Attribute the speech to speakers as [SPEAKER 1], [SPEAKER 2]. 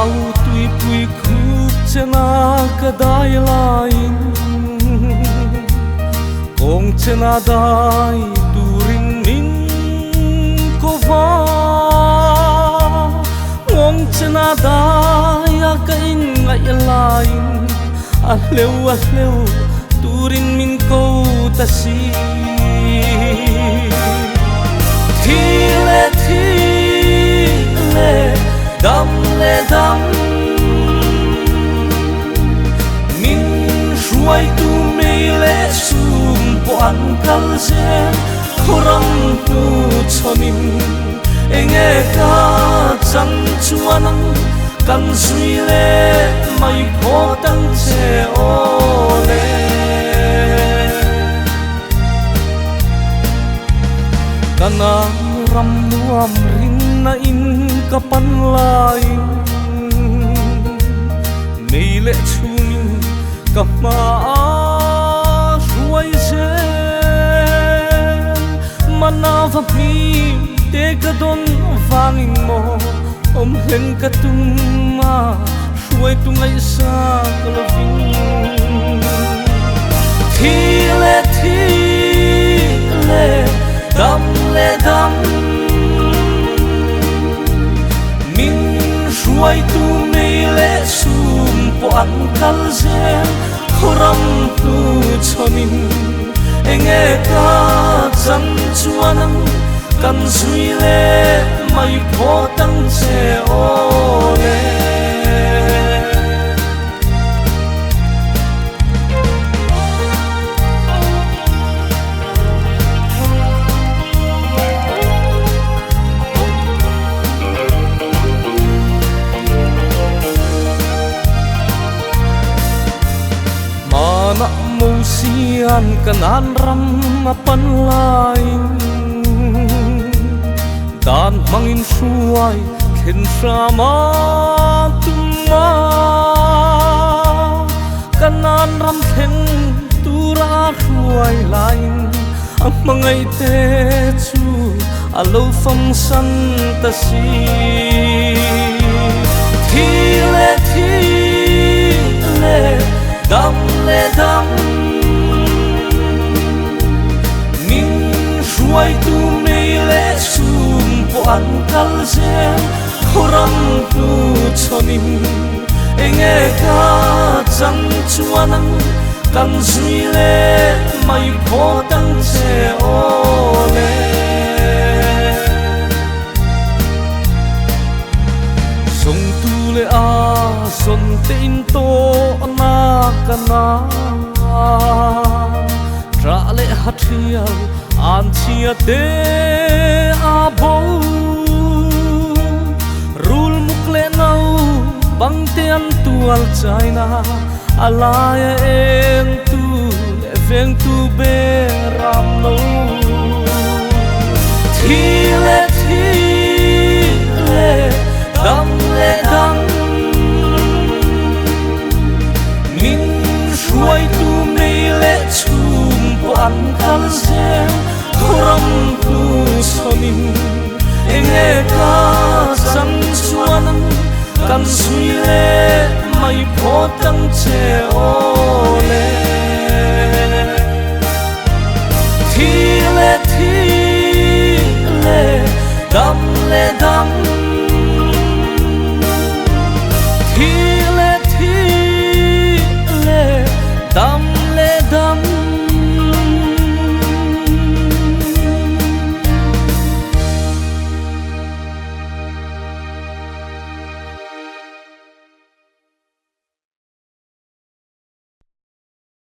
[SPEAKER 1] au tui pui khup chena kadai lain kong chena dai turin min kova ngong chena dai ka in ngai lain a hleu turin min ko ta si thi le dam min shuai tu me le sum po an kal se khoram tu chonim enge ka chang chuanang kan sui le mai pho tang che ole kana ram nuam rin na in kapan lai nei le chung kama ruai se mana va mi te ka don vangin mo om hen ka tum ma ruai tu ngai sa kalovin thi le dam min ruai tu me le sum po an kal zen khoram tu chonin enge ka chang chuanang kan sui le mai pho tang che ole na mo sian kanan ram apan lain dan mangin suai khen sama tuma kanan ram khen tura suai lain amangai te chu alo phong san ta si thi le dam min ruai tu me le sum po an kal zen khoram tu chonim enge ka chang chuanang kan sui le mai pho tang che ole song tu le a son tin to na kana tra le hathial an chia te abo rul mukle nau bang te an tual china alaya em tu le veng tu be ram no thi le dam min ruai tu me le chum po an kal zen khoram tu chonim enge ka chang chuanang kan sui le mai pho tang che ole thi le dam